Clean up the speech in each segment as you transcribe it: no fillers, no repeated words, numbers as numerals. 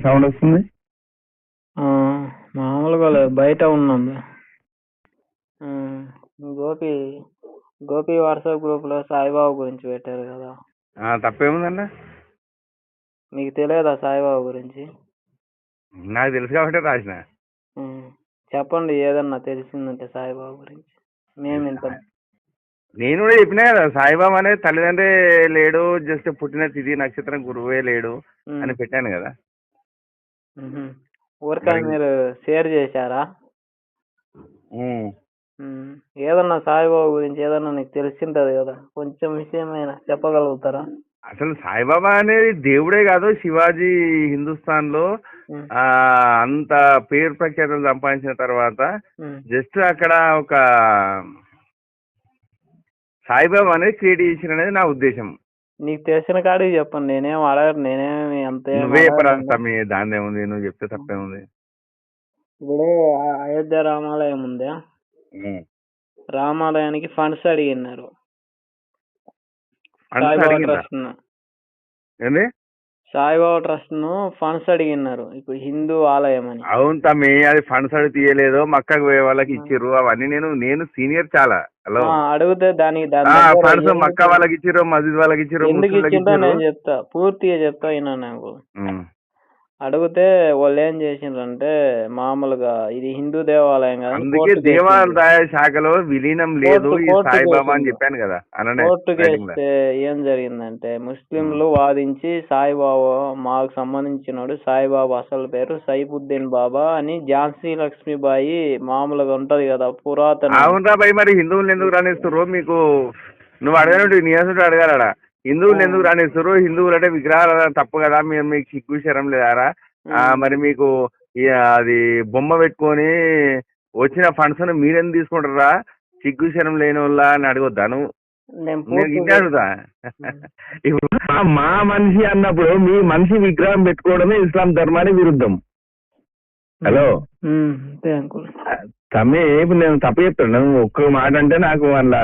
Sound వస్తుంది. మామూలుగా బయట ఉన్నాం. గోపి వాట్సాప్ గ్రూప్ లో సాయిబాబు గురించి పెట్టారు కదా. తప్పేముందండి? మీకు తెలియదా సాయిబాబు గురించి? నాకు తెలుసు కాబట్టి రాసిన. చెప్పండి ఏదన్నా తెలిసిందంటే సాయిబాబు గురించి. నేను కూడా చెప్పినా కదా, సాయిబాబా అనేది తల్లిదండ్రి లేడు, జస్ట్ పుట్టిన తిథి నక్షత్రం గురువే లేడు అని పెట్టాను కదా. ఊరికే మీరు షేర్ చేశారా? ఏదన్నా సాయిబాబా గురించి ఏదన్నా నీకు తెలిసింటది కదా, కొంచెం విషయమైనా చెప్పగలుగుతారా? అసలు సాయిబాబా అనేది దేవుడే కాదు, శివాజీ హిందుస్థాన్ లో అంత పేరు ప్రఖ్యాతలు సంపాదించిన తర్వాత జస్ట్ అక్కడ ఒక సాయిబాబా అనేది క్రియేట్ చేసిన అనేది నా ఉద్దేశం. నీకు తెలిసిన కాడికి చెప్పండి, నేనేం అడగరు. నేనేమి అంతే దాని ఏముంది, నువ్వు చెప్తే తప్పేముంది. ఇప్పుడు అయోధ్య రామాలయం ఉంది, రామాలయానికి ఫండ్స్ అడిగినారు. సాయిబాబా ట్రస్ట్ ను ఫండ్స్ అడిగినారు, ఇప్పుడు హిందూ ఆలయం అని. అవును తమ్మి, అది ఫండ్స్ అడిగి తీయలేదు, మక్కకు పోయే వాళ్ళకి ఇచ్చిర్రు అవన్నీ. నేను సీనియర్ చాలా. హలో, అడిగితే దానికి ఫండ్స్ మక్క వాళ్ళకి ఇచ్చిర్రు, మస్జిద్ వాళ్ళకి ఇచ్చిర్రు. ఎందుకు ఇచ్చిందో నేను చెప్తా, పూర్తిగా చెప్తా అయినా. నాకు అడిగితే వాళ్ళు ఏం చేసిండ్రంటే, మామూలుగా ఇది హిందూ దేవాలయం కదా, అందుకే దేవాలయ శాఖలో విలీనం లేదు సాయిబాబా అని చెప్పాను కదా. కోర్టుకు వేస్తే ఏం జరిగిందంటే, ముస్లింలు వాదించి సాయిబాబా మాకు సంబంధించినోడు సాయిబాబా అసలు పేరు సైఫుద్దీన్ బాబా అని ఝాన్సీ లక్ష్మీబాయి మామూలుగా ఉంటది కదా పురాతన. అవునరా భయ్, మరి హిందువులు ఎందుకు రాణిస్తారు? మీకు నువ్వు అడగను నియాసుడు అడగాలడా, హిందువులు ఎందుకు రాణిస్తారు? హిందువులు అంటే విగ్రహాలు తప్పు కదా, మీరు మీకు సిగ్గు శరం లేదారా? మరి మీకు అది బొమ్మ పెట్టుకొని వచ్చిన ఫండ్స్ మీరెందుకు తీసుకుంటారా? సిగ్గు శరం లేని వాళ్ళ అని అడగొద్దా నువ్వు? నేను అడుగుతా. ఇప్పుడు మా మనిషి అన్నప్పుడు మీ మనిషి విగ్రహం పెట్టుకోవడమే ఇస్లాం ధర్మానికి విరుద్ధం. హలో తమ్మి, ఇప్పుడు నేను తప్పు చెప్తాను. ఒక్క మాట అంటే నాకు వాళ్ళ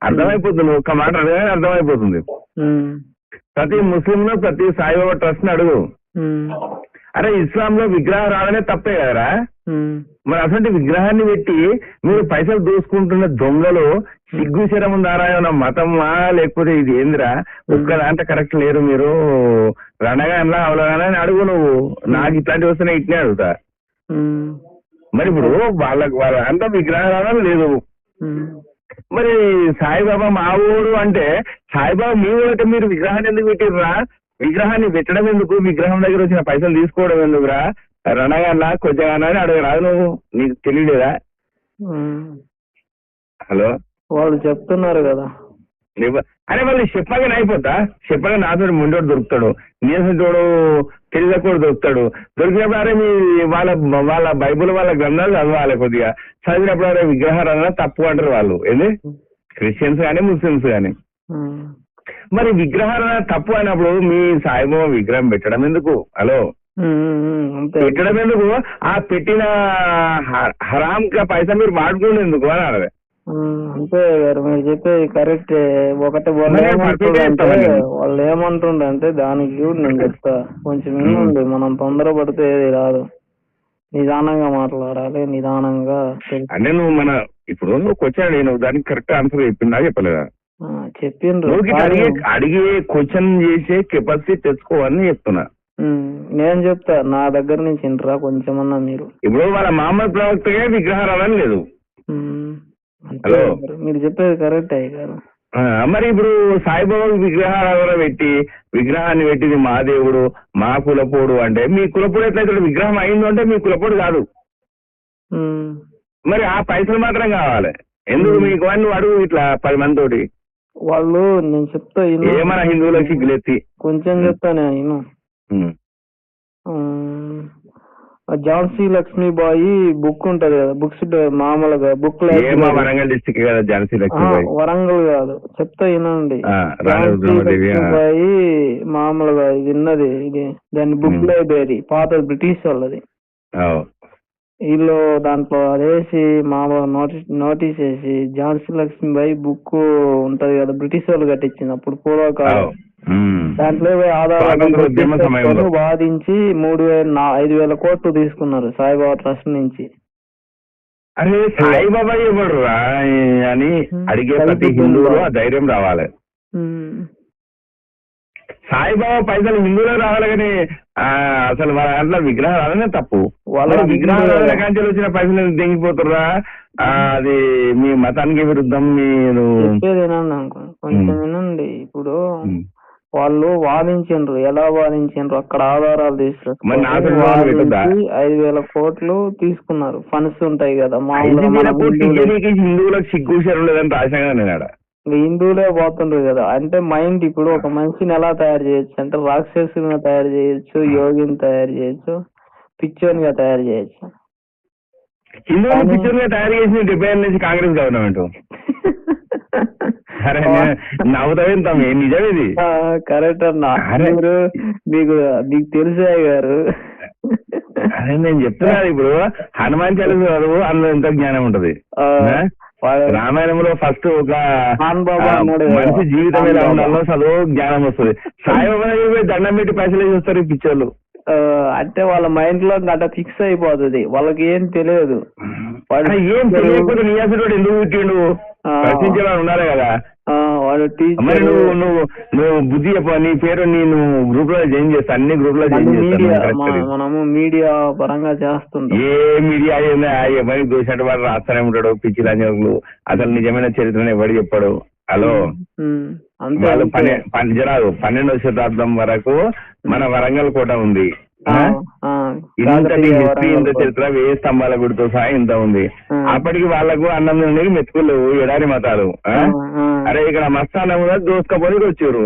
అర్థమైపోతుంది, ఒక్క మాట అడగగానే అర్థమైపోతుంది. ప్రతి ముస్లింలో ప్రతి సాయిబాబా ట్రస్ట్ ని అడుగు. అరే ఇస్లాంలో విగ్రహారాధనే తప్పే కదరా, మరి అసలు విగ్రహాన్ని పెట్టి మీరు పైసలు దోసుకుంటున్న దొంగలు సిగ్గు శరం ఉందారా? ఏమన్నా మతమా లేకపోతే ఇది ఏందిరా? ఒక్క దాంట్లో కరెక్ట్ లేరు మీరు, రణగానలా అవలగానే అడుగు నువ్వు. నాకు ఇట్లాంటివి వస్తేనే ఇట్నే అడుగుతా. మరి ఇప్పుడు వాళ్ళ అంతా విగ్రహారాధన లేదు. మరి సాయిబాబా మా ఊరు అంటే సాయిబాబా మీ ఊరంటే మీరు విగ్రహాన్ని ఎందుకు పెట్టిర్రా? విగ్రహాన్ని పెట్టడం ఎందుకు? విగ్రహం దగ్గర వచ్చిన పైసలు తీసుకోవడం ఎందుకురా? రణగానా కొంచెంగానా అని అడగరాదు నువ్వు, నీకు తెలియలేదా? హలో, వాళ్ళు చెప్తున్నారు కదా. అరే వాళ్ళు చెప్పగానే అయిపోతా, చెప్పగా నాతో ముండోడు దొరుకుతాడు, నీసోడు తెలియకూడదు దొరుకుతాడు. దొరికినప్పుడు అరే మీ వాళ్ళ బైబుల్ వాళ్ళ గ్రంథాలు చదవాలి కొద్దిగా, చదివినప్పుడు అరే విగ్రహారాధన తప్పు అంటారు వాళ్ళు. ఏంది క్రిస్టియన్స్ కానీ ముస్లిమ్స్ కానీ. మరి విగ్రహారాధన తప్పు అయినప్పుడు మీ సాయిబాబా విగ్రహం పెట్టడం ఎందుకు? హలో, పెట్టడం ఎందుకు? ఆ పెట్టిన హరాం పైసా మీరు వాడుకోండి ఎందుకు అని అన్నది. అంతే గారు, మీరు చెప్పేది కరెక్ట్. ఒకటి వాళ్ళు ఏమంటుండే దానికి నేను చెప్తా, కొంచెం ఏముంది, మనం తొందరపడితే ఏది రాదు, నిదానంగా మాట్లాడాలి, నిదానంగా. అంటే నువ్వు ఇప్పుడు నువ్వు వచ్చాడు, నేను దానికి కరెక్ట్ ఆన్సర్ చెప్పిందా చెప్పలేదా? చెప్పిండ్రు. అడిగే క్వశ్చన్ చేసే కెపాసిటీ తెచ్చుకోవాలని చెప్తున్నా. నేను చెప్తా, నా దగ్గర నుంచి ఇంటరా కొంచెమన్నా మీరు. ఇప్పుడు వాళ్ళ మామూలు ప్రవక్తగా విగ్రహారాధన లేదు. హలో, మీరు చెప్పేది కరెక్ట్ అయ్యి గారు. మరి ఇప్పుడు సాయిబాబా విగ్రహారాధన పెట్టి విగ్రహాన్ని పెట్టింది మా దేవుడు మా కులపోడు అంటే, మీ కులపోడు ఎట్లయితే విగ్రహం అయిందో అంటే మీ కులపోడు కాదు. మరి ఆ పైసలు మాత్రం కావాలి ఎందుకు మీకు? నువ్వు అడుగు ఇట్లా 10 మంది తోటి. వాళ్ళు నేను చెప్తా ఏమన్నా హిందువులకు సిగ్గులెత్తి కొంచెం చెప్తా నేను. ఝాన్సీ లక్ష్మీబాయి బుక్ ఉంటది కదా, బుక్స్ మామూలుగా బుక్ వరంగల్ డిస్ట్రిక్ట్ కదా ఝాన్సీ లక్ష్మీబాయి? వరంగల్ కాదు, చెప్తా వినండి. ఝాన్సీ లక్ష్మీబాయి మామూలుగా ఇది ఉన్నది, ఇది దాని బుక్ లైబ్రరీ పాత బ్రిటిష్ వాళ్ళది. వీళ్ళు దాంట్లో అదేసి మామూలుగా నోటీస్ వేసి ఝాన్సీ లక్ష్మీబాయి బుక్ ఉంటది కదా, బ్రిటిష్ వాళ్ళు కట్టించింది అప్పుడు పూర్వకాలం. దాంట్లో ఆధారాలు వాదించి 5,000 కోట్లు తీసుకున్నారు సాయిబాబా ట్రస్ట్ నుంచి. అరే సాయిబాబా ఇవ్వడు అని అడిగే ప్రతి హిందువులో ఆ ధైర్యం రావాలి. సాయిబాబా పైసలు హిందువులకు రావాలి కానీ అసలు వాళ్ళ దాంట్లో విగ్రహాలనే తప్పు. వాళ్ళ విగ్రహాల కాంచెలు వచ్చిన పైసలు దెంగిపోతుర్రా, అది మీ మతానికి విరుద్ధం. మీరు కొంచెం వినండి. ఇప్పుడు వాళ్ళు వాదించండ్రు, ఎలా వాదించండ్రు అక్కడ ఆధారాలు తీసుకొచ్చి 5,000 కోట్లు తీసుకున్నారు. ఫండ్స్ ఉంటాయి కదా హిందువులకు సిగ్గు శరం లేదని రాశాగా నేను. హిందువులే పోతుండ్రు కదా. అంటే మైండ్ ఇప్పుడు ఒక మనిషిని ఎలా తయారు చేయొచ్చు అంటే రాక్షసునిగా తయారు చేయొచ్చు, యోగిని తయారు చేయొచ్చు, పిచ్చోనిగా తయారు చేయొచ్చు. హిందువులు పిచ్చోనిగా తయారు చేసిన 70 నుంచి కాంగ్రెస్ గవర్నమెంట్. నవ్వుతావేంత నిజం ఇది. కరెక్ట్ అన్నా. మీకు తెలుసా గారు? అదే నేను చెప్తున్నా. ఇప్పుడు హనుమాన్ చాలీసా చదువు, అందులో ఎంత జ్ఞానం ఉంటది. రామాయణంలో ఫస్ట్ ఒక మనిషి జీవితం ఎలా ఉండాలో చదువు జ్ఞానం వస్తుంది. సాయిబాబా దండం పెట్టి పైసలు చూస్తారు పిచ్చోళ్ళు. అంటే వాళ్ళ మైండ్ లో గట్ట ఫిక్స్ అయిపోతుంది, వాళ్ళకి ఏం తెలియదు. ఏం తెలియకపోతే నీ అసలు ఎందుకు పుట్టిండు ప్రశ్నించేవాడు ఉండాలి కదా. మరి నువ్వు బుద్ధి చెప్ప, నీ పేరు నేను గ్రూప్ లో జాయిన్ చేస్తా, అన్ని గ్రూప్ లో జాయిన్ చేస్తాను. మనము మీడియా పరంగా చేస్తుంటాం. ఏ మీడియా ఎవరికి దోషినట్టు వాడు రాస్తానే ఉంటాడు పిచ్చి లంజకులు. అసలు నిజమైన చరిత్రను ఎవడు చెప్పాడు. హలో, వాళ్ళు 12వ శతాబ్దం వరకు మన వరంగల్ కోట ఉంది. ఇంతటి హిస్టరీ, ఇంత చరిత్ర, 1000 స్తంభాల గుడితో సహా ఇంత ఉంది. అప్పటికి వాళ్ళకు అన్నం నుండి మెతుకులు ఎడారి మతాలు. అరే ఇక్కడ మస్తానం కూడా దోసుకపోయి వచ్చారు.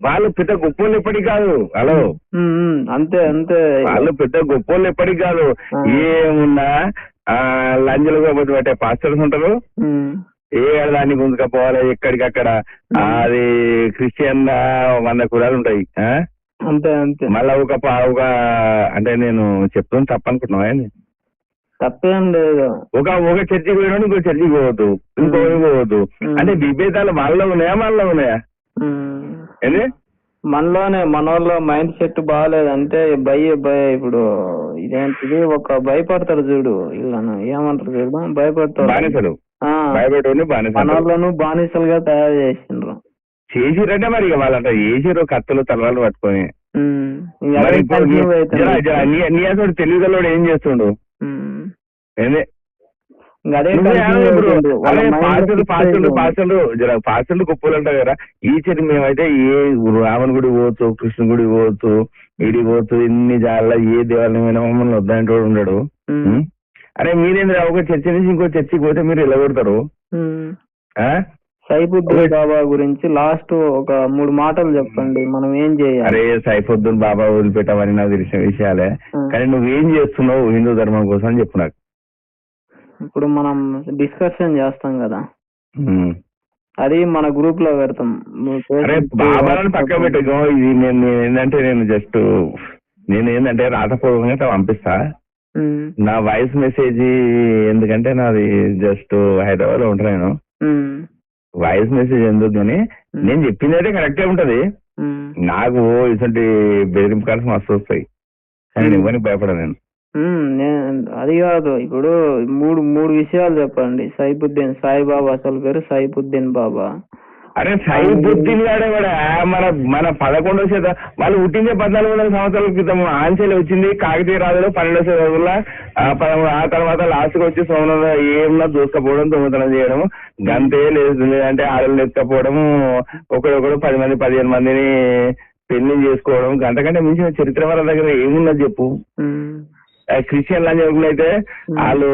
వాళ్ళు పెద్ద గొప్పోళ్ళు ఎప్పటికి కాదు. హలో, అంతే అంతే. వాళ్ళు పెద్ద గొప్పోళ్ళు ఎప్పటికి కాదు. ఏమున్నా లంజలు కాబట్టి పట్టే పాస్టర్స్ ఉంటారు. ఏ దాన్ని గుంజుకపోవాలి ఎక్కడికక్కడ. అది క్రిస్టియన్ 100 కులాలు ఉంటాయి. అంతే అంతే. మళ్ళా ఒక అంటే నేను చెప్తాను తప్పనుకుంటున్నావా? తప్పేం లేదు. ఒక చర్చికి పోయినా ఇంకో చర్చికి పోవద్దు, ఇంకోటి పోవద్దు. అంటే విభేదాలు వాళ్ళలో ఉన్నాయా మనలో ఉన్నాయా? ఏంది మనలోనే. మన వాళ్ళు మైండ్ సెట్ బాగాలేదు. అంటే ఇప్పుడు ఇదేంటిది ఒక భయపడతారు చూడు, ఇళ్ళను ఏమంటారు చూడు, భయపడతారు. బానిసలు భయపెట్టుకుని మనోళ్ళను బానిసలుగా తయారు చేసిండ్రు. చేసిరంటే మరి వాళ్ళంట చేసిరు కత్తులు తలవాళ్ళు పట్టుకొని. నీ అసలు తెలుగులోడు ఏం చేస్తుండు? ఏంది పాస్టర్లు గొప్పలు అంటారు కదా. ఈ చర్య మేమైతే ఏ రావణ గుడి పోవచ్చు, కృష్ణ గుడి పోవచ్చు, ఇడి పోవచ్చు, ఇన్ని జాల ఏ దేవాలయమైన మమ్మల్ని వద్దంటూ ఉండడు. అరే మీరేంద్ర ఒక చర్చ నుంచి ఇంకో చర్చికి పోతే మీరు ఎలా కొడతారు? సైఫుద్దీన్ బాబా గురించి లాస్ట్ ఒక 3 మాటలు చెప్పండి, మనం ఏం చేయాలి? అరే సైఫుద్దీన్ బాబా వదిలిపెట్టామని నాకు తెలిసిన విషయాలే, కానీ నువ్వేం చేస్తున్నావు హిందూ ధర్మం కోసం అని చెప్పు నాకు. ఇప్పుడు మనం డిస్కషన్ చేస్తాం కదా, అది మన గ్రూప్ లో పెడతాం. అరే బాబాలను పక్క పెట్టుకో. ఇది నేను ఏంటంటే రాతపూర్వకంగా పంపిస్తా. నా వాయిస్ మెసేజ్ ఎందుకంటే నాది జస్ట్ హైదరాబాద్ లో ఉంటున్నాను. వాయిస్ మెసేజ్ ఎందుకు కానీ నేను చెప్పింది అయితే కరెక్టే ఉంటది. నాకు ఇటువంటి బెదిరింపు కాల్స్ మస్తు వస్తాయి, కానీ ఇవ్వడానికి భయపడ నేను. అది కాదు, ఇప్పుడు మూడు విషయాలు చెప్పండి. సైఫుద్దీన్ సాయిబాబా అసలు పేరు సైఫుద్దీన్ బాబా. అరే సైఫుద్దీన్ గాడే కూడా మన 11వ శతాబ్దం వాళ్ళు పుట్టిందే 1400 సంవత్సరాల క్రితం. ఆంచెలు వచ్చింది కాకతీయ రాజులు 12వ శతాబ్దంలో. ఆ తర్వాత లాస్ట్ కి వచ్చి సోమనాథ ఏమన్నా దూసుకపోవడం, దొంగతనం చేయడం, గంతే లేదు. లేదంటే ఆడలు ఎత్తుకపోవడం, ఒకరొకరు 10 మంది 15 మందిని పెళ్లి చేసుకోవడం, అంతకంటే మించిన చరిత్ర వాళ్ళ దగ్గర ఏమున్నది చెప్పు. క్రిస్టియన్ లంజకులు అయితే వాళ్ళు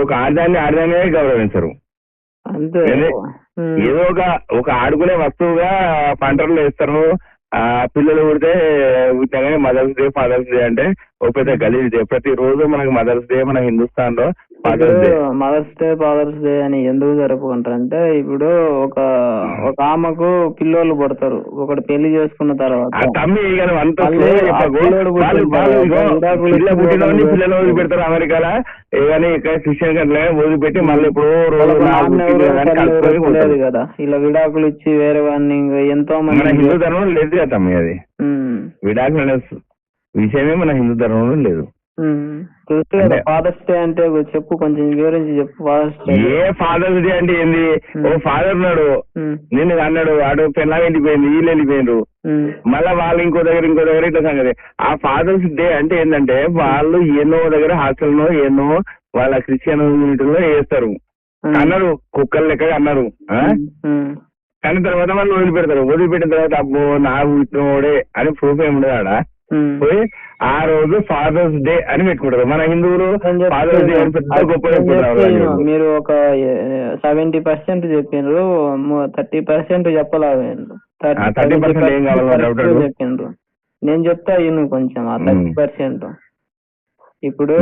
ఒక ఆడదాన్నే గౌరవించరు. ఏదో ఒక ఆడుకునే వస్తువుగా పంటలు వేస్తారు. పిల్లలు పుడితే పుట్టినగానే మదర్స్ డే, ఫాదర్స్ డే అంటే ఒక పెద్ద గలీజ్ డే. ప్రతి రోజు మనకు మదర్స్ డే మన హిందుస్థాన్ లో మదర్స్ డే ఫాదర్స్ డే అని ఎందుకు జరుపుకుంటారు అంటే ఇప్పుడు ఒక ఆమెకు పిల్లోళ్ళు పుడతారు, ఒకటి పెళ్లి చేసుకున్న తర్వాత పిల్లలు వదిలిపెడతారు అమెరికాలో, కానీ ఇక్కడ క్రిస్టియన్ కంటే వదిలిపెట్టి మళ్ళీ లేదు కదా, ఇలా విడాకులు ఇచ్చి వేరే వాడిని ఎంతో మంది హిందూ ధర్మం లేదు కదా తమ్మి, అది విడాకులు అనే విషయమే మన హిందూ ధర్మంలో లేదు. తెలుసు కదా ఫాదర్స్ డే అంటే చెప్పు, కొంచెం వివరించి చెప్పు. ఫాదర్స్ డే ఏ ఫాదర్స్ డే అంటే ఏంది? ఓ ఫాదర్ ఉన్నాడు, నేను అన్నాడు వాడు పెళ్ళ వెళ్ళిపోయింది, వీళ్ళు వెళ్ళిపోయిండ్రు, మళ్ళా వాళ్ళు ఇంకో దగ్గర ఇట్లా సంగతి. ఆ ఫాదర్స్ డే అంటే ఏంటంటే వాళ్ళు ఎన్నో దగ్గర హాస్టల్లో ఎన్నో వాళ్ళ క్రిస్టియన్ యూనిటీలో వేస్తారు అన్నారు, కుక్కలు లెక్క అన్నారు. కానీ తర్వాత వాళ్ళు వదిలిపెట్టిన తర్వాత అబ్బో నాకు ఇచ్చినోడే అని ప్రూఫ్ ఏముండదు ఆడ. పోయి ఆ రోజు ఫాదర్స్ డే అని పెట్టుకుంటారు. మన హిందువులు ఫాదర్స్ డే అని పెద్ద గొప్ప చెప్పుకుంటారు. మీరు ఒక 70% చెప్పిండ్రు, 30% చెప్పలేదు. 30% ఏం కావాలి చెప్పిండ్రు. నేను చెప్తా ఇను కొంచెం ఆ 30%. ఇప్పుడు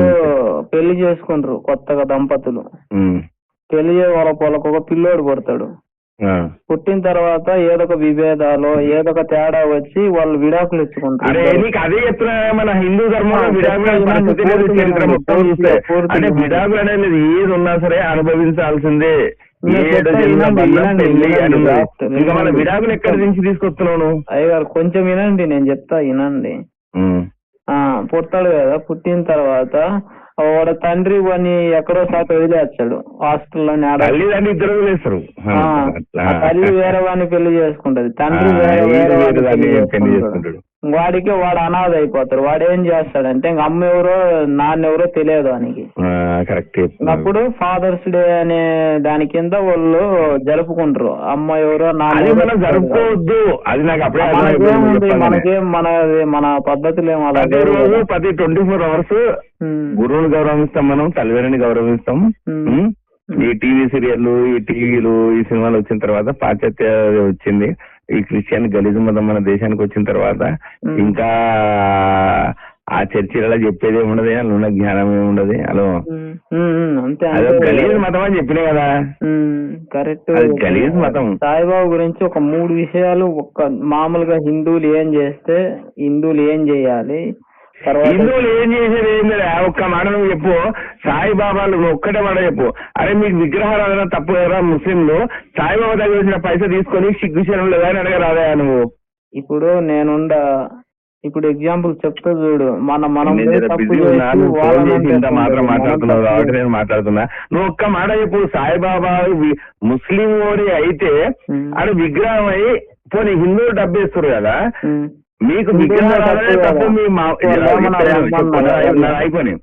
పెళ్లి చేసుకుంటారు కొత్తగా దంపతులు, పెళ్లి వాళ్ళకు ఒక పిల్లోడు పుడతాడు. పుట్టిన తర్వాత ఏదొక విభేదాలు ఏదొక తేడా వచ్చి వాళ్ళు విడాకులు ఇచ్చుకుంటారు. అదే చెప్తున్నా, మన హిందూ ధర్మంలో విడాకులు అనేది ఏది ఉన్నా సరే అనుభవించాల్సిందే. ఇంకా మన విడాకులు ఎక్కడి నుంచి తీసుకొస్తున్నాను? అయ్యగారు కొంచెం వినండి, నేను చెప్తా వినండి. పుట్టాడు కదా, పుట్టిన తర్వాత వాడు తండ్రి వాడిని ఎక్కడో సార్ వదిలేస్తాడు హాస్టల్లో. తల్లి వేరే వాడిని పెళ్లి చేసుకుంటది, తండ్రి వేరే పెళ్లి చేసుకుంటాడు. వాడు అనాథ అయిపోతారు. వాడు ఏం చేస్తాడంటే ఇంక అమ్మ ఎవరో నాన్న ఎవరో తెలియదు వానికి. అప్పుడు ఫాదర్స్ డే అనే దాని కింద వాళ్ళు జరుపుకుంటారు. అమ్మ ఎవరో నాన్న జరుపుకోవద్దు, అది నాకు మనకేం మన పద్ధతులు ఏమో అలా. ప్రతి 24 hours గురువుని గౌరవిస్తాం, మనం తల్లిదండ్రిని గౌరవిస్తాం. ఈ టీవీ సీరియల్లు, ఈ టీవీలు, ఈ సినిమాలు వచ్చిన తర్వాత పాశ్చాత్య వచ్చింది, ఈ క్రిస్టియన్ గలీజు మతం మన దేశానికి వచ్చిన తర్వాత ఇంకా ఆ చర్చిలలో చెప్పేది ఏముండదు, అలా ఉన్న జ్ఞానం ఏముండదు. హలో అదే గలీజు మతం అని చెప్పినా కదా, కరెక్ట్. గలీజు మతం. సాయిబాబా గురించి ఒక 3 విషయాలు, ఒక మామూలుగా హిందువులు ఏం చేస్తే హిందువులు ఏం చేయాలి, హిందువులు ఏం చేసేది ఏంటి ఒక్క మాట నువ్వు చెప్పు. సాయిబాబాలు ఒక్కటే మాట చెప్పు. అరే మీకు విగ్రహారాధన తప్పు కదా, ముస్లింలు సాయిబాబా దగ్గర వచ్చిన పైసా తీసుకొని సిగ్గుశనం లేదా అని అడగరాదా నువ్వు? ఇప్పుడు ఇప్పుడు ఎగ్జాంపుల్ చెప్తా చూడు, మనం మాత్రం మాట్లాడుతున్నావు కాబట్టి నేను మాట్లాడుతున్నా. నువ్వు ఒక్క మాట చెప్పు. సాయిబాబా ముస్లిం ఓడి అయితే అది విగ్రహం అయి పోనీ హిందువులు డబ్బేస్తారు కదా, మీకు విగ్రహారాధన తప్పు. మీ అయిపోయి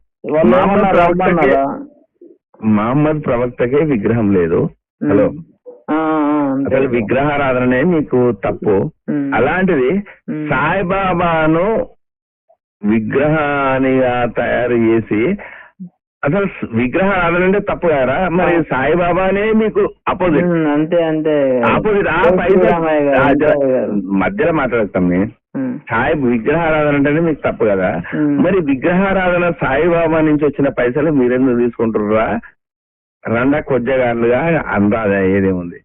మహమ్మద్ ప్రవక్తకే విగ్రహం లేదు. హలో, అసలు విగ్రహారాధనే మీకు తప్పు. అలాంటిది సాయిబాబాను విగ్రహానిగా తయారు చేసి అసలు విగ్రహారాధన అంటే తప్పు కదా, మరి సాయిబాబానే మీకు అపోజిట్. అంతే ఆపోజిట్. మధ్యలో మాట్లాడతాం. సాయి విగ్రహారాధన అంటేనే మీకు తప్పు కదా, మరి విగ్రహారాధన సాయిబాబా నుంచి వచ్చిన పైసలు మీరెందుకు తీసుకుంటుర్రా? రెండా కొద్దిగారులుగా అందాదా ఏదేముంది?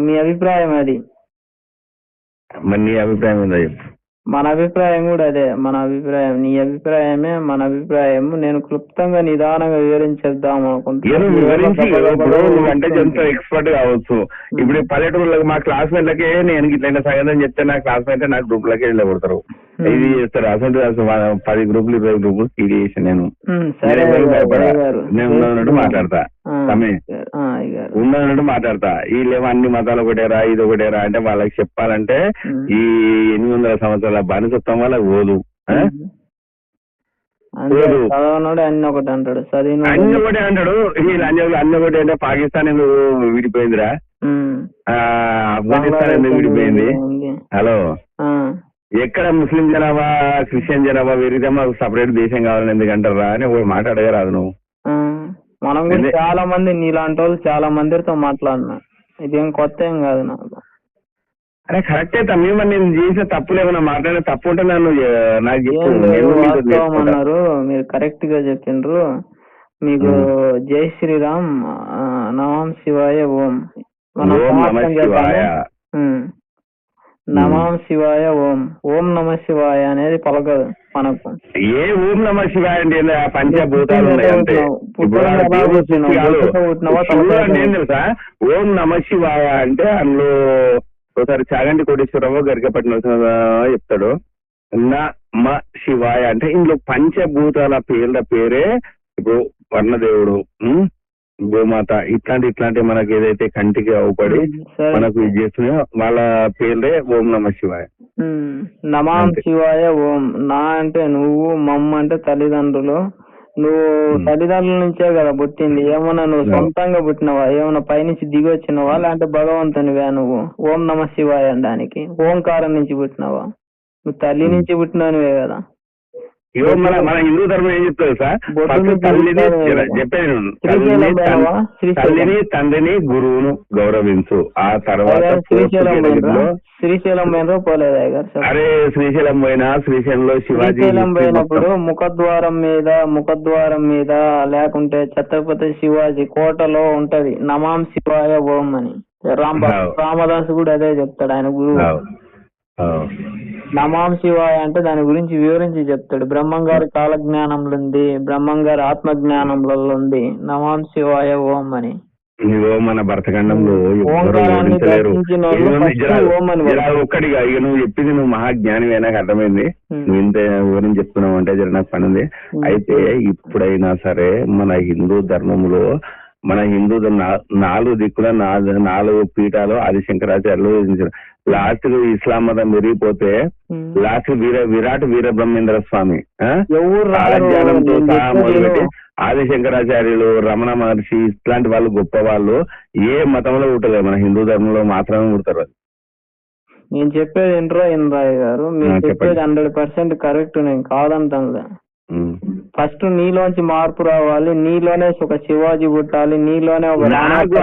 మీ అభిప్రాయం అది. మరి నీ అభిప్రాయం ఉందా చెప్పు. మన అభిప్రాయం కూడా అదే. మన అభిప్రాయం నీ అభిప్రాయమే మన అభిప్రాయం. నేను క్లుప్తంగా నిదానంగా వివరించేద్దాం అనుకుంటున్నాను. అంటే ఎంత ఎక్స్పర్ట్ కావచ్చు. ఇప్పుడు పల్లెటూరులకు మా క్లాస్మేట్లకే నేను ఇట్లా సంగతి చెప్తే నా క్లాస్మేట్ నా గ్రూప్ లకే వెళ్ళబడతారు, ఇది చేస్తారు. అసలు 10 గ్రూపులు 20 గ్రూపులు ఫీడ్ చేసి నేను ఉన్నట్టు మాట్లాడతా, ఉన్నట్టు మాట్లాడతా. వీళ్ళేమో అన్ని మతాలు ఒకటేరా ఇది ఒకటేరా అంటే వాళ్ళకి చెప్పాలంటే ఈ 800 సంవత్సరాల బానిసత్వం వల్ల పోదు. అన్ని ఒకటి అంటాడు, అన్ని ఒకటే అంటాడు. అన్ని ఒకటి అంటే పాకిస్తాన్ ఎందుకు విడిపోయిందిరా, ఆఫ్ఘనిస్తాన్ ఎందుకు విడిపోయింది? హలో, ఎక్కడ ముస్లిం జనాభా క్రిస్టియన్ జనాభా పెరిగితే మాకు సపరేట్ దేశం కావాలని ఎందుకంటారా అని ఒక మాట అడగరాదు నువ్వు. మనం కూడా చాలా మంది నీలాంటి వాళ్ళు చాలా మందితో మాట్లాడినా, ఇదేం కొత్త ఏం కాదు నాకు. అరే కరెక్టే తమ్మి, మరి నేను చేసిన తప్పులు ఏమైనా మాట్లాడిన తప్పు ఉంటే నన్ను నాకు చెప్పు. ఏం లేదు, నేను మీతో వాస్తవం నేర్చుకుంటా. అన్నారు, మీరు కరెక్ట్ గా చెప్పిండ్రు. మీకు జై శ్రీరామ్, నమః శివాయ ఓం. మనం ఓం నమః సమాప్తం శివాయ. చేద్దాము. నమః శివాయ ఓం. ఓం నమ శివాయ అనేది పలకదు మనకు. ఏ ఓం నమ శివాయ అంటే ఏంది? ఆ పంచభూతాలు ఉన్నాయి అంతే. ఇప్పుడు ఆడ దేవుడు సృష్టి కాదు. చూడండి ఏం తెలుసా, ఓం నమ శివాయ అంటే అందులో ఒకసారి చాగంటి కోటేశ్వరరావు గరికపట్నం చెప్తాడు. నమ శివాయ అంటే ఇందులో పంచభూతాల పేర్ల పేరే ఇప్పుడు వర్ణదేవుడు, గోమాత, ఇట్లాంటి మనకి ఏదైతే కంటికి అవుపడి మనకు ఇది చేస్తున్నాయో వాళ్ళ పేర్లే ఓం నమ శివాయ. నమః శివాయ ఓం. నా అంటే నువ్వు, మమ్మ అంటే తల్లిదండ్రులు. నువ్వు తల్లిదండ్రుల నుంచే కదా పుట్టింది. ఏమన్నా నువ్వు సొంతంగా పుట్టినవా? ఏమన్నా పైనుంచి దిగి వచ్చినవా? లేదంటే భగవంతునివే నువ్వు? ఓం నమ శివాయ అనడానికి ఓంకారం నుంచి పుట్టినవా? నువ్వు తల్లి నుంచి పుట్టినవే కదా. మన హిందూ ధర్మం ఏం చెప్తారు సార్, తల్లిని తండ్రిని గురువును గౌరవించు, ఆ తర్వాత శ్రీశైలం పోయినరో పోలేదా గారు? అరే శ్రీశైలం పోయినా, శ్రీశైలంలో శివాజీ పోయినప్పుడు ముఖద్వారం మీద లేకుంటే ఛత్రపతి శివాజీ కోటలో ఉంటది నమాం శివాయ ఓం అని. రామదాసు కూడా అదే చెప్తాడు, ఆయన గురువు. నమాం శివాయ అంటే దాని గురించి వివరించి చెప్తాడు. బ్రహ్మంగారి కాలజ్ఞానంలో ఉంది, బ్రహ్మంగారి ఆత్మజ్ఞానంలో ఉంది నమాం శివాయ ఓం అని. మన భరతఖండంలో ఒక్కడిగా ఇక నువ్వు చెప్పింది, నువ్వు మహాజ్ఞానివే, నాకు అర్థమైంది. నువ్వు ఇంత వివరించి చెప్తున్నావు అంటే జర నాకు పనింది. అయితే ఇప్పుడైనా సరే మన హిందూ ధర్మంలో, మన హిందూ 4 దిక్కుల 4 పీఠాలు ఆదిశంకరాచార్యులు. లాస్ట్ కు ఇస్లాం మతం విరిగిపోతే లాస్ట్ విరాట్ వీరబ్రహ్మేంద్ర స్వామి కాలజ్ఞానంతో సహా మొదలుపెట్టి ఆదిశంకరాచార్యులు, రమణ మహర్షి ఇట్లాంటి వాళ్ళు గొప్ప వాళ్ళు ఏ మతంలో పుట్టలేదు, మన హిందూ ధర్మంలో మాత్రమే పుడతారు. నేను చెప్పేది ఇంద్రాయ్ గారు, మీరు చెప్పేది 100% కరెక్ట్, నేను కాదంటాను. ఫస్ట్ నీలోంచి మార్పు రావాలి, నీలోనే ఒక శివాజీ పుట్టాలి, నీలోనే ఒక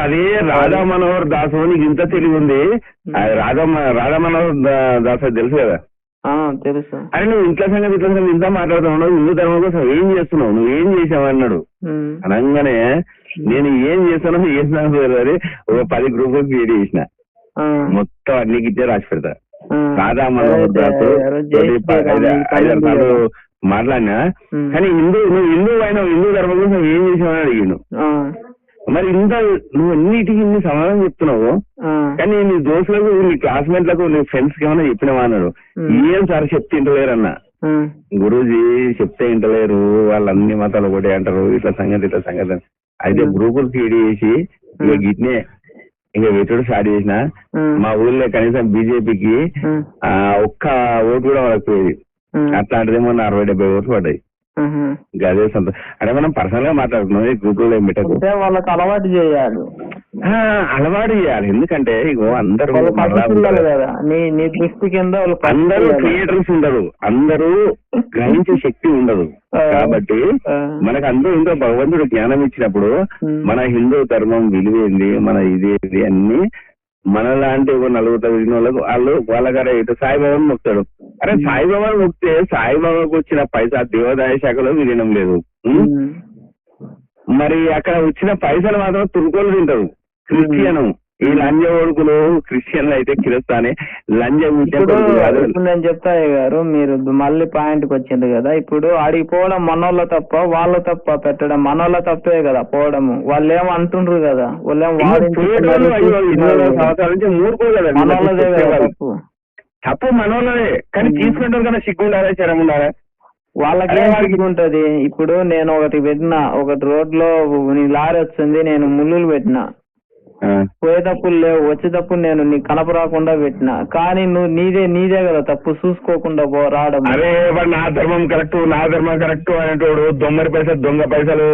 అదే రాధా మనోహర్ దాసు. నీకు ఇంత తెలివి ఉంది, రాధా మనోహర్ దాసు తెలుసు కదా? తెలుసు. అని నువ్వు ఇంట్లో సంగతి ఇంత మాట్లాడుతున్నావు, హిందూ ధర్మం కోసం ఏం చేస్తున్నావు, నువ్వు ఏం చేసావు అన్నాడు. అనగానే నేను ఏం చేస్తానో ఒక 10 గ్రూపులకు క్రియేట్ చేసిన, మొత్తం అన్నికి ఇచ్చే రాసి పెడతా. రాధా మనోహర్ దాసు 5 సార్లు మాట్లాడినా, కానీ నువ్వు హిందూ అయినా హిందూ ధర్మం కోసం ఏం చేసావని అడిగాను. మరి నువ్వు అన్నిటికీ ఇన్ని సమాధానం చెప్తున్నావు, కానీ నీ దోస్తులకు, నీ క్లాస్మేట్లకు, నీ ఫ్రెండ్స్ కి ఏమైనా చెప్పినావా అన్నాడు. ఏం సార్ చెప్తే ఇంటలేరన్నా. గురూజీ చెప్తే ఇంటలేరు, వాళ్ళు అన్ని మతాలు ఒకటే అంటారు, ఇట్లా సంగతి. అయితే గ్రూపులు క్రియేట్ చేసి ఇక గిట్నే ఇంకా వెతుడు స్టార్ట్ చేసిన. మా ఊళ్ళో కనీసం బీజేపీకి ఒక్క ఓటు కూడా వాళ్ళకి పోయేది. అట్లాంటిది మొన్న 60-70 ఓట్లు పడ్డాయి. అదే సంతోషం. అంటే మనం పర్సనల్ గా మాట్లాడుతున్నాం, గ్రూపులో ఏం పెట్టదు. వాళ్ళకి అలవాటు చేయాలి. ఎందుకంటే ఇగో అందరూ అందరూ క్రియేటర్స్ ఉండరు, అందరూ గ్రహించే శక్తి ఉండదు. కాబట్టి మనకు అందరూ ఇంకో భగవంతుడు జ్ఞానం ఇచ్చినప్పుడు మన హిందూ ధర్మం విలువేంది, మన ఇదేంది అన్ని మనలాంటి 40 వాళ్ళకు వాళ్ళగారు ఇటు సాయిబాబాను మొక్తాడు. అరే సాయిబాబాను మొక్తే సాయిబాబాకు వచ్చిన పైసా దేవాదాయ శాఖలో విలీనం లేదు. మరి అక్కడ వచ్చిన పైసలు మాత్రం తురుకోలు తింటారు క్రిస్టియన్. ఈ లంజ ఓడుకులు క్రిస్టియన్లు అయితే కిరస్తానే లంజ. నేను చెప్తా గారు, మీరు మళ్ళీ పాయింట్కి వచ్చింది కదా. ఇప్పుడు ఆడికి పోవడం మనోళ్ళ తప్ప, వాళ్ళ తప్ప పెట్టడం మనోళ్ళ తప్పే కదా పోవడము. వాళ్ళు ఏమో అంటుండ్రు కదా, వాళ్ళేమో మనోళ్ళదే కదా తప్పు, మనోళ్ళదే. కానీ తీసుకుంటారు కదా, సిగ్గు ఉండాలా, చరం ఉండాలా, వాళ్ళకేం సిగ్గుంటది. ఇప్పుడు నేను ఒకటి రోడ్ లో లారీ వచ్చింది, నేను ముళ్ళులు పెట్టినా, పోయేటప్పుడు లేవు, వచ్చేటప్పుడు నేను నీ కనప రాకుండా పెట్టినా, కానీ నువ్వు నీదే కదా తప్పు, చూసుకోకుండా రావడం. అరే నా ధర్మం కరెక్ట్ అనేటోడు దొంగ పైసలు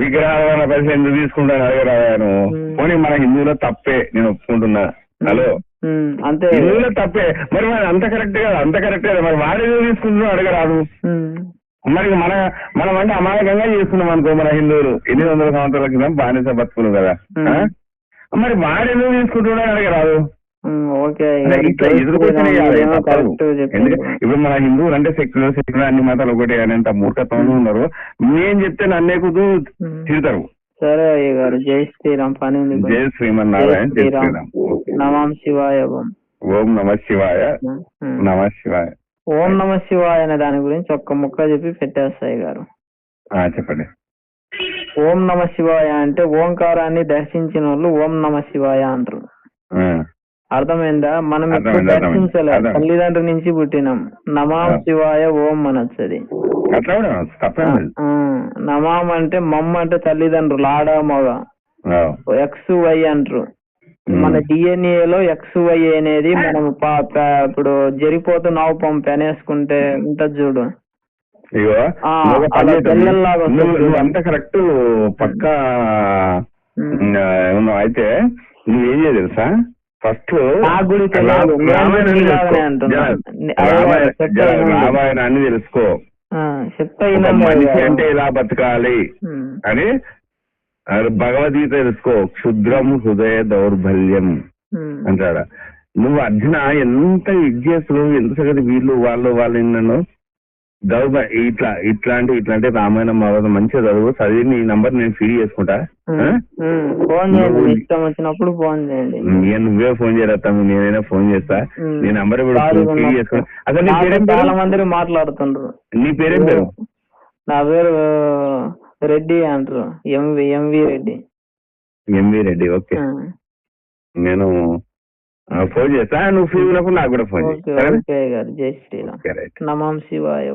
విగ్రహాల పైసలు ఎందుకు తీసుకుంటాను అడగరాను. పోనీ మన హిందువులో తప్పే, నేను ఒప్పుకుంటున్నా. హలో అంతే, హిందువులో తప్పే. మరి అంత కరెక్ట్ కదా, మరి వాడు ఎందుకు తీసుకుంటున్నావు అడగరాదు. మరి మనం అంటే అమాయకంగా చేస్తున్నాం అనుకో. మన హిందువులు 800 సంవత్సరాల క్రితం బానిస బతుకులు కదా, మరి వాడెందుకు తీసుకుంటున్నాడు అడగరాదు. ఓకే అంటే ఇట్లా ఎదుర్కొచ్చిన ఇప్పుడు మన హిందువులు అంటే సెక్యులర్ అన్ని మతాలు ఒకటే అనేంత మూర్ఖత్వంలో ఉన్నారు. నేను చెప్తే నన్నే కుదు తిడతారు. సరే అయ్య గారు, జై శ్రీరామ్. పని ఉంది. జై శ్రీమన్నారాయణ. జై శ్రీరామ్. నమః శివాయ. ఓం నమ శివాయ. నమ శివాయ. ఓం నమ శివాయ అనే దాని గురించి ఒక్క ముక్క చెప్పి పెట్టేస్తాయి గారు. చెప్పండి. ఓం నమ శివాయ అంటే ఓంకారాన్ని దర్శించిన వాళ్ళు ఓం నమ శివాయ అంటారు. అర్థమైందా? మనం ఇప్పుడు దర్శించలేదు, తల్లిదండ్రుల నుంచి పుట్టినాం. నమాం శివాయ ఓం అనొచ్చది. నమాం అంటే మమ్మ అంటే తల్లిదండ్రులు, ఆడ మగ. ఎక్స్ వై అంటారు. మన డిఎన్ఏ లో ఎక్స్ వై అనేది మనం ఇప్పుడు జరిపోతూ నావు పంపు పెనేసుకుంటే ఉంటది చూడు, పిల్లల్లాగా అంత కరెక్ట్ పక్కా. అయితే నువ్వేం చేయ తెలుసా, ఫస్ట్ రామాయణాన్ని తెలుసుకో. మనిషి అంటే ఇలా బతకాలి అని భగవద్గీత తెలుసుకో. క్షుద్రం హృదయ దౌర్బల్యం అంటారా. నువ్వు అర్జున ఎంత విద్యాసులు ఎంత సంగతి వీళ్ళు వాళ్ళు నన్ను ఇట్లాంటి రామాయణం మంచిగా చదివి నీ నంబర్ నేను ఫీడ్ చేసుకుంటా. వచ్చినప్పుడు ఫోన్ చేయండి. నువ్వే ఫోన్ చేయరా తమ్మి, నేనైనా ఫోన్ చేస్తా. నీ నంబర్ ఫీడ్ చేసుకుంటా. అసలు నీ పేరేం? చాలా మంది మాట్లాడుతుండ్రు. నీ పేరేం పేరు? నా పేరు రెడ్డి అంటారు. MV Reddy. MV Reddy. Okay, నేను ఫోన్ చేస్తా. నువ్వు ఫ్రీ ఉన్నప్పుడు నాకు కూడా ఫోన్ చేస్తా. జై శ్రీరామ్. నమః శివాయ.